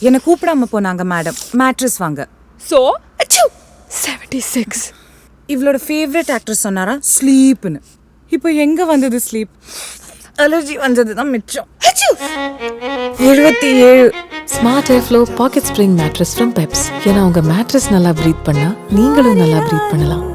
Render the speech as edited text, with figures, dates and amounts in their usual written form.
என்னை கூப்பிடாம போனாங்க மேடம் மேட்ரஸ் வாங்க. ஸோ 76. இவளோட ஃபேவரட் ஆக்ட்ரஸ் சொன்னாரா ஸ்லீப்னு. இப்போ எங்க வந்தது ஸ்லீப்? அலர்ஜி வந்தது தான் மிச்சம். 77. Smart air flow packet spring mattress from பெப்ஸ். ஏன்னா உங்க மேட்ரஸ் நல்லா ப்ரீத் பண்ணா நீங்களும் நல்லா ப்ரீத் பண்ணலாம்.